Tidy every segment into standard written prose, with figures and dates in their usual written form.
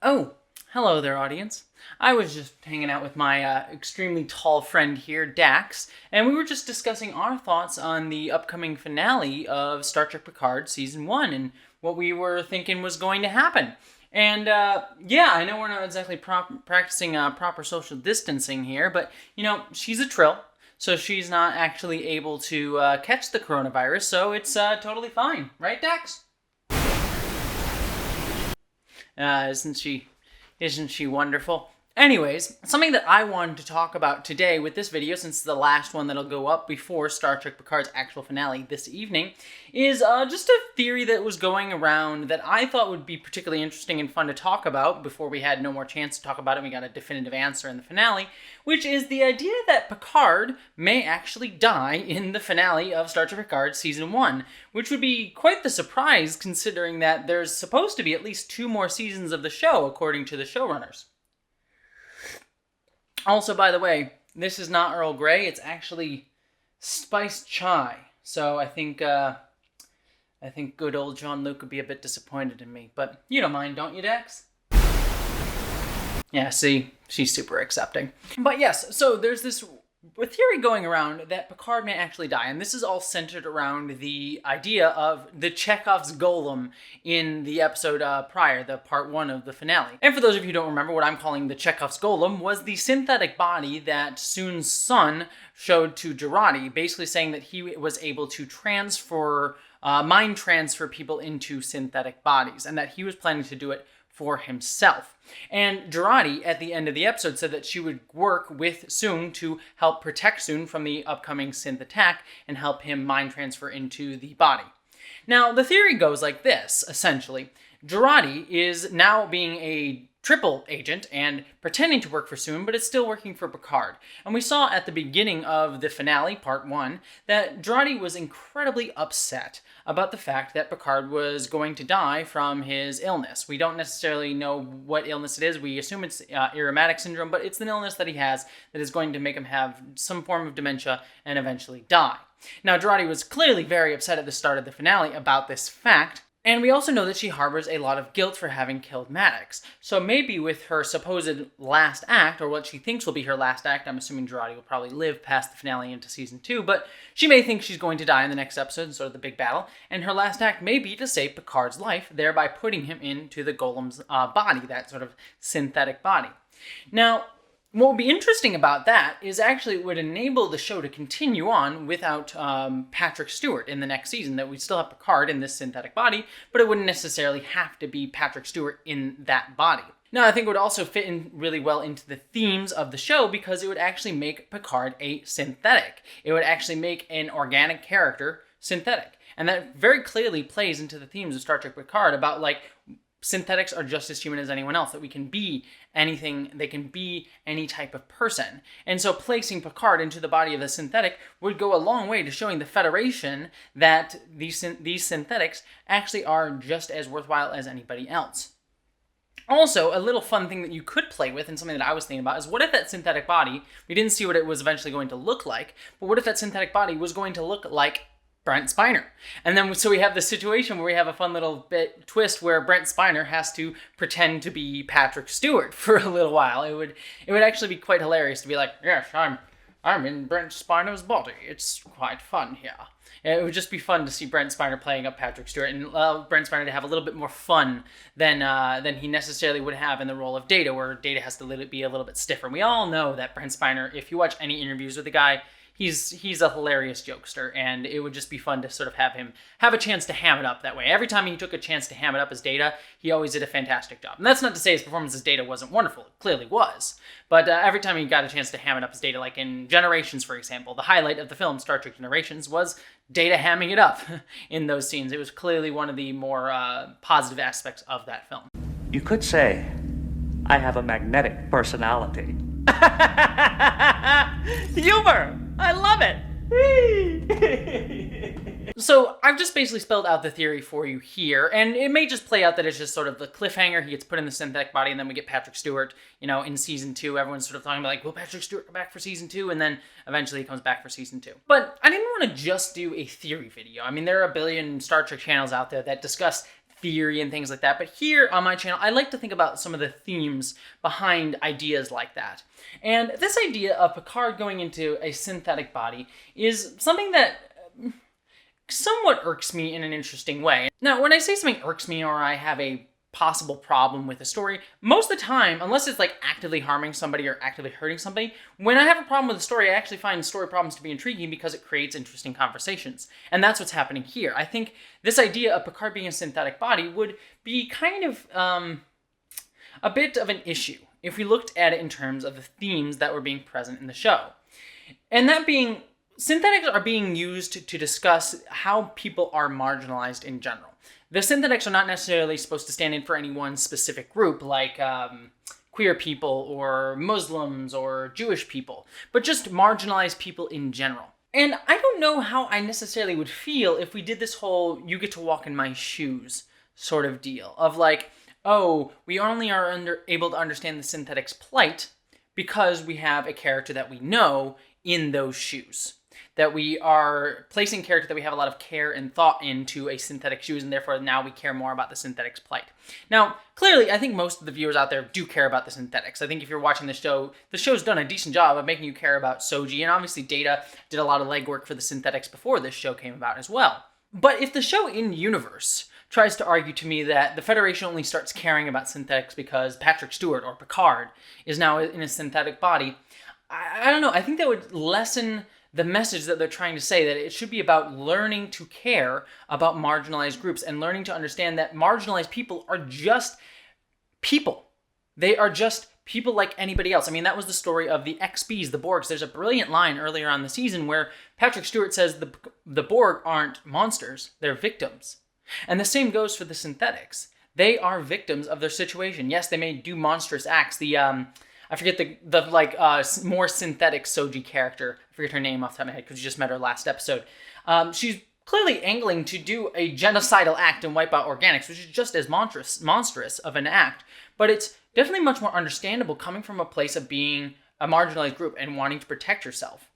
Oh, hello there, audience. I was just hanging out with my extremely tall friend here, Dax, and we were just discussing our thoughts on the upcoming finale of Star Trek Picard Season 1 and what we were thinking was going to happen. And yeah, I know we're not exactly practicing proper social distancing here, but she's a Trill, so she's not actually able to catch the coronavirus, so it's totally fine. Right, Dax? Isn't she wonderful? Anyways, something that I wanted to talk about today with this video, since it's the last one that'll go up before Star Trek Picard's actual finale this evening, is just a theory that was going around that I thought would be particularly interesting and fun to talk about before we had no more chance to talk about it and we got a definitive answer in the finale, which is the idea that Picard may actually die in the finale of Star Trek Picard Season 1, which would be quite the surprise considering that there's supposed to be at least 2 more seasons of the show, according to the showrunners. Also, by the way, this is not Earl Grey, it's actually spiced chai. So I think good old John Luke would be a bit disappointed in me. But you don't mind, don't you, Dex? Yeah, see, she's super accepting. But yes, so there's this theory going around that Picard may actually die, and this is all centered around the idea of the Chekhov's golem in the episode prior, the part 1 of the finale. And for those of you who don't remember, what I'm calling the Chekhov's golem was the synthetic body that Soong's son showed to Jurati, basically saying that he was able to mind transfer people into synthetic bodies, and that he was planning to do it for himself. And Jurati, at the end of the episode, said that she would work with Soong to help protect Soong from the upcoming synth attack and help him mind transfer into the body. Now, the theory goes like this, essentially. Jurati is now being a triple agent and pretending to work for Soong, but it's still working for Picard. And we saw at the beginning of the finale, part 1, that Jurati was incredibly upset about the fact that Picard was going to die from his illness. We don't necessarily know what illness it is. We assume it's Irumodic syndrome, but it's an illness that he has that is going to make him have some form of dementia and eventually die. Now, Jurati was clearly very upset at the start of the finale about this fact, and we also know that she harbors a lot of guilt for having killed Maddox. So maybe with her supposed last act, or what she thinks will be her last act, I'm assuming Jurati will probably live past the finale into Season 2, but she may think she's going to die in the next episode, sort of the big battle, and her last act may be to save Picard's life, thereby putting him into the golem's body, that sort of synthetic body. Now, what would be interesting about that is actually it would enable the show to continue on without Patrick Stewart in the next season, that we'd still have Picard in this synthetic body, but it wouldn't necessarily have to be Patrick Stewart in that body. Now, I think it would also fit in really well into the themes of the show because it would actually make Picard a synthetic. It would actually make an organic character synthetic. And that very clearly plays into the themes of Star Trek Picard about, like, synthetics are just as human as anyone else, that we can be anything, they can be any type of person. And so placing Picard into the body of a synthetic would go a long way to showing the Federation that these synthetics actually are just as worthwhile as anybody else. Also, a little fun thing that you could play with, and something that I was thinking about, is what if that synthetic body, we didn't see what it was eventually going to look like, but what if that synthetic body was going to look like Brent Spiner? And then so we have this situation where we have a fun little bit twist where Brent Spiner has to pretend to be Patrick Stewart for a little while. It would actually be quite hilarious to be like, yes, I'm in Brent Spiner's body. It's quite fun here. And it would just be fun to see Brent Spiner playing up Patrick Stewart and allow Brent Spiner to have a little bit more fun than he necessarily would have in the role of Data, where Data has to be a little bit stiffer. And we all know that Brent Spiner, if you watch any interviews with the guy, he's a hilarious jokester, and it would just be fun to sort of have him have a chance to ham it up that way. Every time he took a chance to ham it up as Data, he always did a fantastic job. And that's not to say his performance as Data wasn't wonderful. It clearly was. But every time he got a chance to ham it up as Data, like in Generations, for example, the highlight of the film, Star Trek Generations, was Data hamming it up in those scenes. It was clearly one of the more positive aspects of that film. You could say, I have a magnetic personality. Humor! I love it! So I've just basically spelled out the theory for you here, and it may just play out that it's just sort of the cliffhanger. He gets put in the synthetic body, and then we get Patrick Stewart, in season 2. Everyone's sort of talking about, like, will Patrick Stewart come back for season 2? And then eventually he comes back for season 2. But I didn't want to just do a theory video. I mean, there are a billion Star Trek channels out there that discuss theory and things like that. But here on my channel, I like to think about some of the themes behind ideas like that. And this idea of Picard going into a synthetic body is something that somewhat irks me in an interesting way. Now, when I say something irks me or I have a possible problem with a story, most of the time, unless it's like actively harming somebody or actively hurting somebody, when I have a problem with a story, I actually find story problems to be intriguing because it creates interesting conversations. And that's what's happening here. I think this idea of Picard being a synthetic body would be kind of a bit of an issue if we looked at it in terms of the themes that were being present in the show. And that being, synthetics are being used to discuss how people are marginalized in general. The synthetics are not necessarily supposed to stand in for any one specific group, like queer people or Muslims or Jewish people, but just marginalized people in general. And I don't know how I necessarily would feel if we did this whole "you get to walk in my shoes" sort of deal, of like, oh, we only are able to understand the synthetic's plight because we have a character that we know in those shoes. That we are placing character that we have a lot of care and thought into a synthetic shoes, and therefore now we care more about the synthetic's plight. Now, clearly, I think most of the viewers out there do care about the synthetics. I think if you're watching the show's done a decent job of making you care about Soji, and obviously Data did a lot of legwork for the synthetics before this show came about as well. But if the show in-universe tries to argue to me that the Federation only starts caring about synthetics because Patrick Stewart or Picard is now in a synthetic body, I don't know, I think that would lessen the message that they're trying to say, that it should be about learning to care about marginalized groups and learning to understand that marginalized people are just people. They are just people like anybody else. I mean, that was the story of the XBs, the Borgs. There's a brilliant line earlier on the season where Patrick Stewart says the Borg aren't monsters, they're victims. And the same goes for the synthetics. They are victims of their situation. Yes, they may do monstrous acts. I forget the more synthetic Soji character. I forget her name off the top of my head because you just met her last episode. She's clearly angling to do a genocidal act and wipe out organics, which is just as monstrous of an act. But it's definitely much more understandable coming from a place of being a marginalized group and wanting to protect yourself.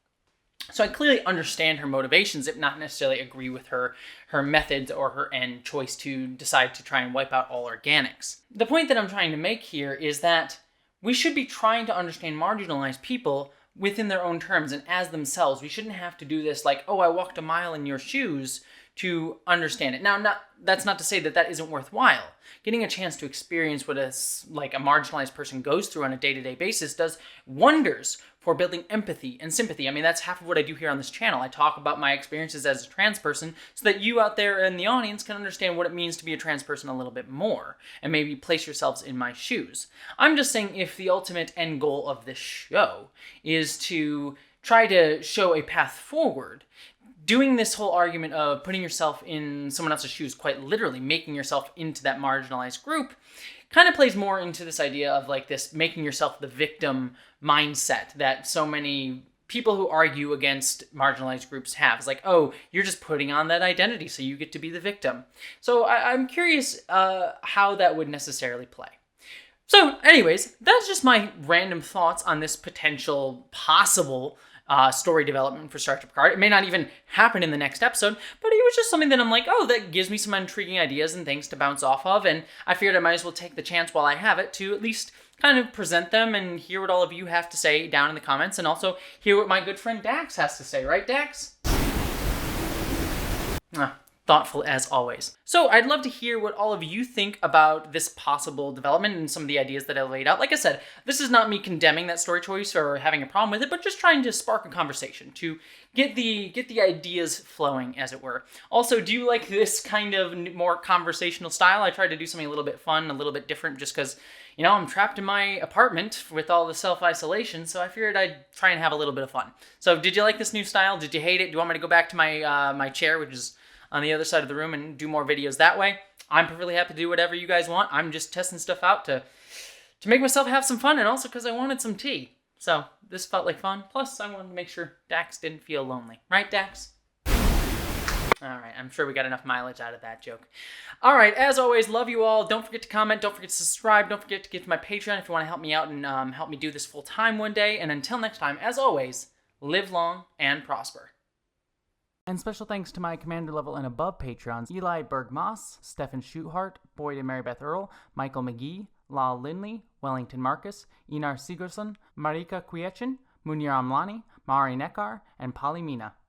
So I clearly understand her motivations, if not necessarily agree with her methods or her end choice to decide to try and wipe out all organics. The point that I'm trying to make here is that we should be trying to understand marginalized people within their own terms and as themselves. We shouldn't have to do this like, oh, I walked a mile in your shoes to understand it. Now, that's not to say that that isn't worthwhile. Getting a chance to experience what a marginalized person goes through on a day-to-day basis does wonders for building empathy and sympathy. I mean, that's half of what I do here on this channel. I talk about my experiences as a trans person so that you out there in the audience can understand what it means to be a trans person a little bit more and maybe place yourselves in my shoes. I'm just saying, if the ultimate end goal of this show is to try to show a path forward, doing this whole argument of putting yourself in someone else's shoes, quite literally making yourself into that marginalized group, kind of plays more into this idea of like this making yourself the victim mindset that so many people who argue against marginalized groups have. It's like, oh, you're just putting on that identity so you get to be the victim. So I'm curious how that would necessarily play. So anyways, that's just my random thoughts on this potential possible story development for Star Trek Picard. It may not even happen in the next episode, but it was just something that I'm like, oh, that gives me some intriguing ideas and things to bounce off of, and I figured I might as well take the chance while I have it to at least kind of present them and hear what all of you have to say down in the comments, and also hear what my good friend Dax has to say, right, Dax? Thoughtful as always. So I'd love to hear what all of you think about this possible development and some of the ideas that I laid out. Like I said, this is not me condemning that story choice or having a problem with it, but just trying to spark a conversation to get the ideas flowing, as it were. Also, do you like this kind of more conversational style? I tried to do something a little bit fun, a little bit different, just because, you know, I'm trapped in my apartment with all the self-isolation, so I figured I'd try and have a little bit of fun. So did you like this new style? Did you hate it? Do you want me to go back to my my chair, which is on the other side of the room, and do more videos that way? I'm perfectly happy to do whatever you guys want. I'm just testing stuff out to make myself have some fun, and also because I wanted some tea. So this felt like fun. Plus, I wanted to make sure Dax didn't feel lonely. Right, Dax? Alright, I'm sure we got enough mileage out of that joke. Alright, as always, love you all. Don't forget to comment. Don't forget to subscribe. Don't forget to get to my Patreon if you want to help me out and help me do this full time one day. And until next time, as always, live long and prosper. And special thanks to my commander level and above Patreons, Eli Berg-Moss, Stefan Schuthart, Boyd and Marybeth Earl, Michael McGee, Lal Lindley, Wellington Marcus, Inar Sigurdsson, Marika Kwiechin, Munir Amlani, Mari Nekar, and Polly Mina.